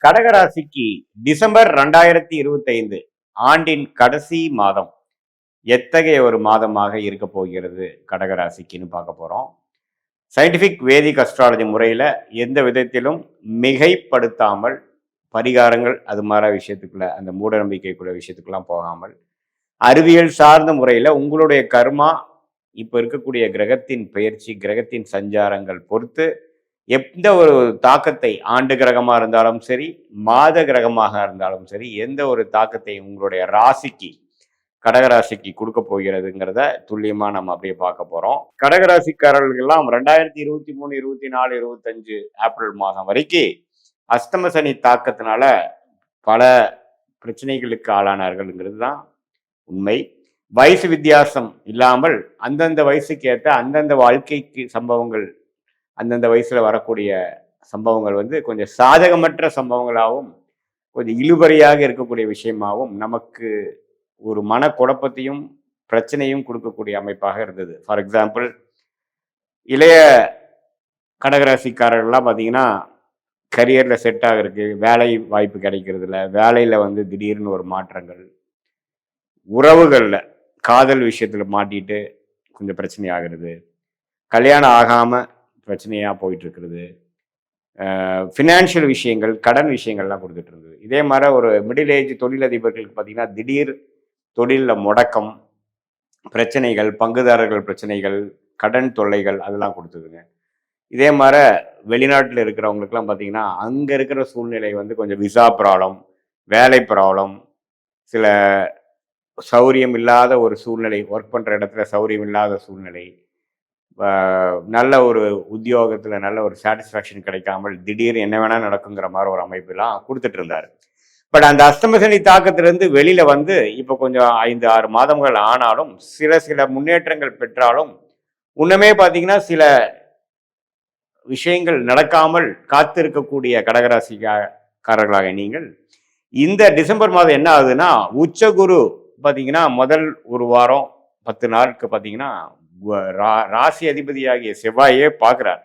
கடகராசிக்கு டிசம்பர் 2025 ஆண்டின் கடைசி மாதம் எத்தகைய ஒரு மாதமாக இருக்க போகிறது கடகராசிக்குன்னு பார்க்க போறோம். சயின்டிபிக் வேதிக் அஸ்ட்ராலஜி முறையில் எந்த விதத்திலும் மிகைப்படுத்தாமல் பரிகாரங்கள் அது மாதிரி விஷயத்துக்குள்ள அந்த மூட நம்பிக்கைக்குள்ள விஷயத்துக்கெல்லாம் போகாமல் அறிவியல் சார்ந்த முறையில் உங்களுடைய கர்மா இப்போ இருக்கக்கூடிய கிரகத்தின் பயிற்சி கிரகத்தின் சஞ்சாரங்கள் பொறுத்து எந்த ஒரு தாக்கத்தை ஆண்டு கிரகமாக இருந்தாலும் சரி மாத கிரகமாக இருந்தாலும் சரி எந்த ஒரு தாக்கத்தை உங்களுடைய ராசிக்கு கடகராசிக்கு கொடுக்க போகிறதுங்கிறத துல்லியமா நம்ம அப்படியே பார்க்க போறோம். கடகராசிக்காரர்கள்லாம் 2023 24 25 ஏப்ரல் மாதம் வரைக்கும் அஸ்தம சனி தாக்கத்தினால பல பிரச்சனைகளுக்கு ஆளானார்கள்ங்கிறது தான் உண்மை. வயசு வித்தியாசம் இல்லாமல் அந்தந்த வயசுக்கு ஏற்ற அந்தந்த வாழ்க்கைக்கு சம்பவங்கள் அந்தந்த வயசுல வரக்கூடிய சம்பவங்கள் வந்து கொஞ்சம் சாதகமற்ற சம்பவங்களாகவும் கொஞ்சம் இழுபறியாக இருக்கக்கூடிய விஷயமாகவும் நமக்கு ஒரு மன குழப்பத்தையும் பிரச்சனையும் கொடுக்கக்கூடிய அமைப்பாக இருந்தது. ஃபார் எக்ஸாம்பிள், இளைய கடகராசிக்காரர்கள்லாம் பார்த்தீங்கன்னா கரியர்ல செட் ஆகிறதுக்கு வேலை வாய்ப்பு கிடைக்கிறது இல்லை, வேலையில வந்து திடீர்னு ஒரு மாற்றங்கள், உறவுகளில் காதல் விஷயத்துல மாட்டிட்டு கொஞ்சம் பிரச்சனை ஆகிறது, கல்யாணம் ஆகாம பிரச்சனையா போயிட்டு இருக்கிறது, ஃபினான்ஷியல் விஷயங்கள் கடன் விஷயங்கள்லாம் கொடுத்துட்டு இருந்தது. இதே மாதிரி ஒரு மிடில் ஏஜ் தொழிலதிபர்களுக்கு பார்த்தீங்கன்னா திடீர் தொழிலில் முடக்கம், பிரச்சனைகள், பங்குதாரர்கள் பிரச்சனைகள், கடன் தொல்லைகள் அதெல்லாம் கொடுத்ததுங்க. இதே மாதிரி வெளிநாட்டில் இருக்கிறவங்களுக்குலாம் பார்த்தீங்கன்னா அங்கே இருக்கிற சூழ்நிலை வந்து கொஞ்சம் விசா ப்ராப்ளம், வேலை ப்ராப்ளம், சில சௌரியம் இல்லாத ஒரு சூழ்நிலை, ஒர்க் பண்ணுற இடத்துல சௌரியம் இல்லாத சூழ்நிலை, நல்ல ஒரு உத்தியோகத்தில் நல்ல ஒரு சாட்டிஸ்ஃபேக்ஷன் கிடைக்காமல் திடீர் என்ன வேணால் நடக்குங்கிற மாதிரி ஒரு அமைப்பெல்லாம் கொடுத்துட்டு இருந்தார். பட் அந்த அஸ்தமசனி தாக்கத்திலிருந்து வெளியில வந்து இப்போ கொஞ்சம் 5-6 மாதங்கள் ஆனாலும் சில முன்னேற்றங்கள் பெற்றாலும் இன்னுமே பார்த்தீங்கன்னா சில விஷயங்கள் நடக்காமல் காத்திருக்கக்கூடிய கடகராசிக்காரர்களாக நீங்கள் இந்த டிசம்பர் மாதம் என்ன ஆகுதுன்னா உச்சகுரு பார்த்தீங்கன்னா முதல் ஒரு வாரம் 10 நாளுக்கு பார்த்தீங்கன்னா ராசி அதிபதியாகிய செவ்வாயே பார்க்குறார்.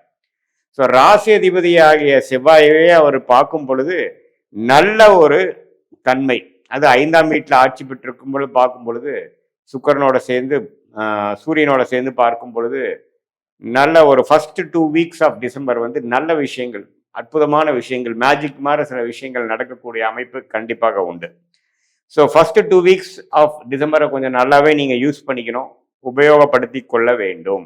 ஸோ ராசி அதிபதியாகிய செவ்வாயவே அவர் பார்க்கும் பொழுது நல்ல ஒரு தன்மை, அது 5ஆம் வீட்டில் ஆட்சி பெற்றிருக்கும் பொழுது பார்க்கும் பொழுது சுக்கரனோட சேர்ந்து சூரியனோட சேர்ந்து பார்க்கும் பொழுது நல்ல ஒரு ஃபர்ஸ்ட் 2 வீக்ஸ் ஆஃப் டிசம்பர் வந்து நல்ல விஷயங்கள், அற்புதமான விஷயங்கள், மேஜிக் மாதிரி சில விஷயங்கள் நடக்கக்கூடிய அமைப்பு கண்டிப்பாக உண்டு. ஸோ ஃபர்ஸ்ட் 2 வீக்ஸ் ஆஃப் டிசம்பரை கொஞ்சம் நல்லாவே நீங்கள் யூஸ் பண்ணிக்கணும், உபயோகப்படுத்தி கொள்ள வேண்டும்.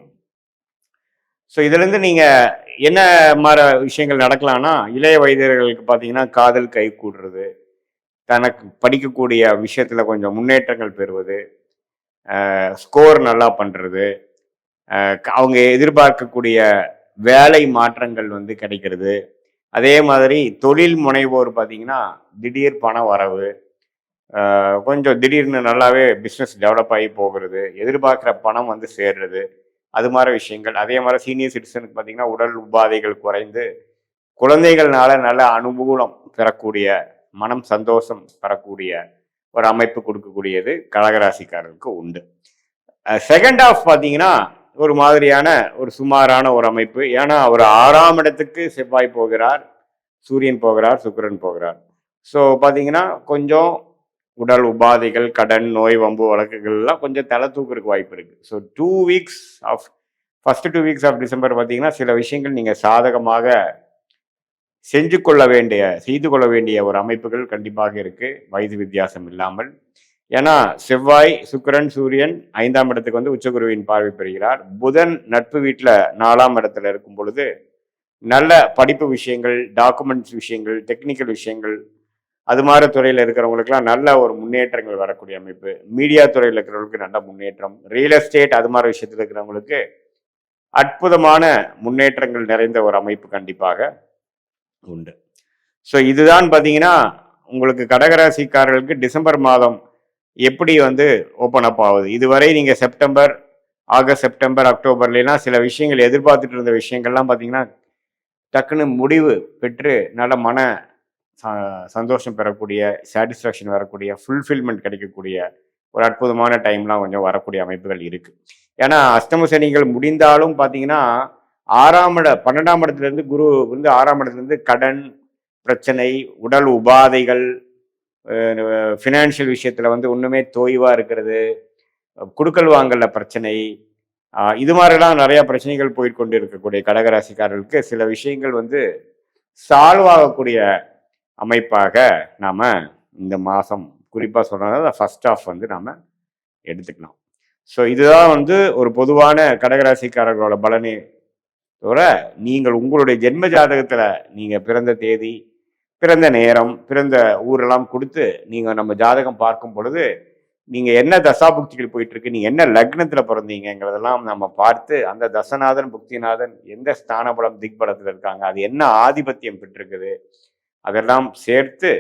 ஸோ இதுலேருந்து நீங்கள் என்ன மாதிரி விஷயங்கள் நடக்கலாம்னா, இளைய வயதினர்களுக்கு பார்த்தீங்கன்னா காதல் கை கூடுறது, தனக்கு படிக்கக்கூடிய விஷயத்தில் கொஞ்சம் முன்னேற்றங்கள் பெறுவது, ஸ்கோர் நல்லா பண்ணுறது, அவங்க எதிர்பார்க்கக்கூடிய வேலை மாற்றங்கள் வந்து கிடைக்கிறது. அதே மாதிரி தொழில் முனைவோர் பார்த்தீங்கன்னா திடீர் பண வரவு, கொஞ்சம் திடீர்னு நல்லாவே பிஸ்னஸ் டெவலப் ஆகி போகிறது, எதிர்பார்க்குற பணம் வந்து சேர்றது, அது மாதிரி விஷயங்கள். அதே மாதிரி சீனியர் சிட்டிசனுக்கு பார்த்தீங்கன்னா உடல் உபாதைகள் குறைந்து குழந்தைகள்னால நல்ல அனுகூலம் பெறக்கூடிய, மனம் சந்தோஷம் பெறக்கூடிய ஒரு அமைப்பு கொடுக்கக்கூடியது கடகராசிக்காரருக்கு உண்டு. செகண்ட் ஆஃப் பார்த்தீங்கன்னா ஒரு மாதிரியான ஒரு சுமாரான ஒரு அமைப்பு. ஏன்னா ஒரு 6ஆம் இடத்துக்கு செவ்வாய் போகிறார், சூரியன் போகிறார், சுக்கிரன் போகிறார். ஸோ பார்த்தீங்கன்னா கொஞ்சம் உடல் உபாதைகள், கடன், நோய், வம்பு வழக்குகள்லாம் கொஞ்சம் தலை தூக்குறதுக்கு வாய்ப்பு இருக்குது. So 2 weeks of first 2 weeks of December பார்த்தீங்கன்னா சில விஷயங்கள் நீங்கள் சாதகமாக செய்து கொள்ள வேண்டிய ஒரு அமைப்புகள் கண்டிப்பாக இருக்கு, வயது வித்தியாசம் இல்லாமல். ஏன்னா செவ்வாய், சுக்கிரன், சூரியன் 5ஆம் இடத்துக்கு வந்து உச்சகுருவின் பார்வை பெறுகிறார். புதன் நட்பு வீட்டில் 4ஆம் இடத்துல இருக்கும் பொழுது நல்ல படிப்பு விஷயங்கள், டாக்குமெண்ட்ஸ் விஷயங்கள், டெக்னிக்கல் விஷயங்கள், அது மாதிரி துறையில் இருக்கிறவங்களுக்குலாம் நல்ல ஒரு முன்னேற்றங்கள் வரக்கூடிய அமைப்பு. மீடியா துறையில் இருக்கிறவங்களுக்கு நல்ல முன்னேற்றம், ரியல் எஸ்டேட் அது மாதிரி விஷயத்தில் இருக்கிறவங்களுக்கு அற்புதமான முன்னேற்றங்கள் நிறைந்த ஒரு அமைப்பு கண்டிப்பாக உண்டு. ஸோ இதுதான் பார்த்தீங்கன்னா உங்களுக்கு கடகராசிக்காரர்களுக்கு டிசம்பர் மாதம் எப்படி வந்து ஓப்பன் அப் ஆகுது. இதுவரை நீங்கள் செப்டம்பர், ஆகஸ்ட், செப்டம்பர், அக்டோபர்லாம் சில விஷயங்கள் எதிர்பார்த்துட்டு இருந்த விஷயங்கள்லாம் பார்த்தீங்கன்னா டக்குன்னு முடிவு பெற்று நல்ல மன சந்தோஷம் பெறக்கூடிய, சாட்டிஸ்ஃபேக்ஷன் வரக்கூடிய, ஃபுல்ஃபில்மெண்ட் கிடைக்கக்கூடிய ஒரு அற்புதமான டைம்லாம் கொஞ்சம் வரக்கூடிய அமைப்புகள் இருக்குது. ஏன்னா அஷ்டம சனிகள் முடிந்தாலும் பார்த்தீங்கன்னா 12ஆம் இடத்துலேருந்து குரு வந்து 6ஆம் இடத்துலேருந்து கடன், பிரச்சனை, உடல் உபாதைகள், ஃபினான்ஷியல் விஷயத்துல வந்து ஒண்ணுமே தோய்வா இருக்கிறது, குடுக்கல் வாங்கல பிரச்சனை, இது மாதிரிலாம் நிறைய பிரச்சனைகள் போய்கொண்டு இருக்கக்கூடிய கடகராசிக்காரர்களுக்கு சில விஷயங்கள் வந்து சால்வ் ஆகக்கூடிய அமைப்பாக நாம இந்த மாசம் குறிப்பா சொல்றதுனால ஃபர்ஸ்ட் ஆஃப் வந்து நாம எடுத்துக்கலாம். ஸோ இதுதான் வந்து ஒரு பொதுவான கடகராசிக்காரர்களோட பலனே தவிர, நீங்கள் உங்களுடைய ஜென்ம ஜாதகத்துல நீங்க பிறந்த தேதி, பிறந்த நேரம், பிறந்த ஊரெல்லாம் கொடுத்து நீங்க நம்ம ஜாதகம் பார்க்கும் பொழுது நீங்க என்ன தசாபுக்திகள் போயிட்டு இருக்கு, நீங்க என்ன லக்னத்துல பிறந்தீங்கிறதெல்லாம் நம்ம பார்த்து அந்த தசநாதன் புக்திநாதன் எந்த ஸ்தானபலம் திக்பலத்துல இருக்காங்க, அது என்ன ஆதிபத்தியம் பெற்றிருக்குது, அதெல்லாம் சேர்த்து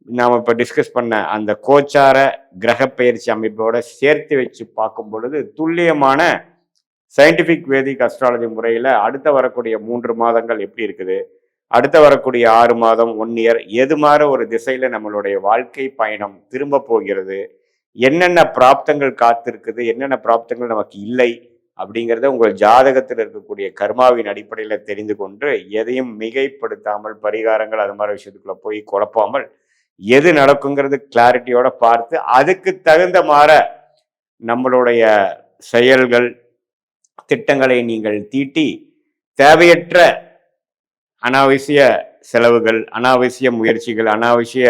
நாம் இப்போ டிஸ்கஸ் பண்ண அந்த கோச்சார கிரக பயிற்சி அமைப்போட சேர்த்து வச்சு பார்க்கும் பொழுது துல்லியமான சயின்டிஃபிக் வேதிக் அஸ்ட்ராலஜி முறையில் அடுத்த வரக்கூடிய 3 மாதங்கள் எப்படி இருக்குது, அடுத்த வரக்கூடிய 6 மாதம் 1 இயர் எது மாதிரி ஒரு திசையில் நம்மளுடைய வாழ்க்கை பயணம் திரும்ப போகிறது, என்னென்ன பிராப்தங்கள் காத்திருக்குது, என்னென்ன பிராப்தங்கள் நமக்கு இல்லை அப்படிங்கிறத உங்கள் ஜாதகத்தில் இருக்கக்கூடிய கர்மாவின் அடிப்படையில் தெரிந்து கொண்டு எதையும் மிகைப்படுத்தாமல் பரிகாரங்கள் அது மாதிரி விஷயத்துக்குள்ள போய் குழப்பாமல் எது நடக்குங்கிறது கிளாரிட்டியோட பார்த்து அதுக்கு தகுந்த மாதிரி நம்மளுடைய செயல்கள் திட்டங்களை நீங்கள் தீட்டி தேவையற்ற அனாவசிய செலவுகள், அனாவசிய முயற்சிகள், அனாவசிய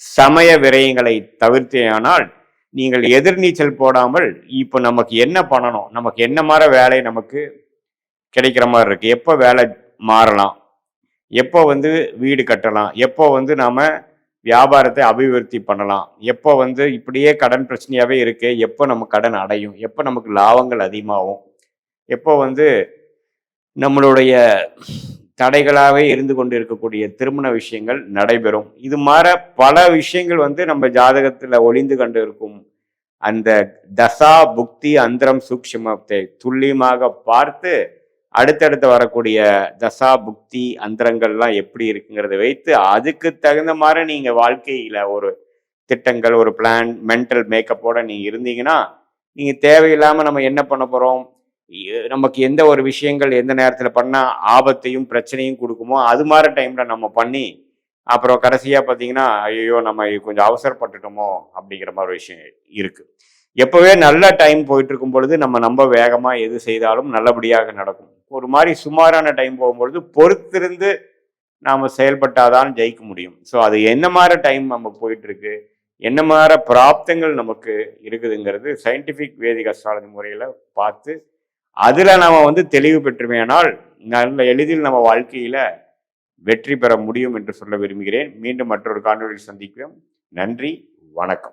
சமய விரயங்களை தவிர்த்தேயானால் நீங்கள் எதிர்நீச்சல் போடாமல் இப்போ நமக்கு என்ன பண்ணணும், நமக்கு என்ன மாதிரி வேலை நமக்கு கிடைக்கிற மாதிரி இருக்கு, எப்போ வேலை மாறலாம், எப்போ வந்து வீடு கட்டலாம், எப்போ வந்து நாம வியாபாரத்தை அபிவிருத்தி பண்ணலாம், எப்போ வந்து இப்படியே கடன் பிரச்சனையாவே இருக்கு, எப்போ நம்ம கடன் அடையும், எப்போ நமக்கு லாபங்கள் அதிகமாகும், எப்போ வந்து நம்மளுடைய தடைகளாகவே இருந்து கொண்டு இருக்கக்கூடிய திருமண விஷயங்கள் நடைபெறும். இது மாதிரி பல விஷயங்கள் வந்து நம்ம ஜாதகத்துல ஒளிந்து கொண்டு இருக்கும். அந்த தசா புக்தி அந்தரம் சூக்ஷ்மத்தை துல்லியமாக பார்த்து அடுத்தடுத்து வரக்கூடிய தசா புக்தி அந்தரங்கள்லாம் எப்படி இருக்குங்கிறத வைத்து அதுக்கு தகுந்த மாதிரி நீங்க வாழ்க்கையில ஒரு திட்டங்கள், ஒரு பிளான், மென்டல் மேக்கப்போட நீங்க இருந்தீங்கன்னா நீங்க தேவையில்லாம நம்ம என்ன பண்ண போறோம், நமக்கு எந்த ஒரு விஷயங்கள் எந்த நேரத்தில் பண்ணால் ஆபத்தையும் பிரச்சனையும் கொடுக்குமோ அது மாதிரி டைமில் நம்ம பண்ணி அப்புறம் கடைசியாக பார்த்தீங்கன்னா ஐயோ நம்ம கொஞ்சம் அவசரப்பட்டுட்டோமோ அப்படிங்கிற மாதிரி ஒரு விஷயம் இருக்குது. எப்போவே நல்ல டைம் போயிட்டு இருக்கும் பொழுது நம்ம வேகமாக எது செய்தாலும் நல்லபடியாக நடக்கும். ஒரு மாதிரி சுமாரான டைம் போகும்பொழுது பொறுத்திருந்து நாம் செயல்பட்டாதான் ஜெயிக்க முடியும். ஸோ அது என்ன மாதிரி டைம் நம்ம போயிட்டு இருக்கு, என்ன மாதிரி பிராப்தங்கள் நமக்கு இருக்குதுங்கிறது சயின்டிஃபிக் வேதிக் அஸ்ட்ராலஜி முறையில் பார்த்து அதுல நாம வந்து தெளிவு பெற்றுமையானால் நல்ல எளிதில் நம்ம வாழ்க்கையில வெற்றி பெற முடியும் என்று சொல்ல விரும்புகிறேன். மீண்டும் மற்றொரு காணொலியில் சந்திக்கிறோம். நன்றி, வணக்கம்.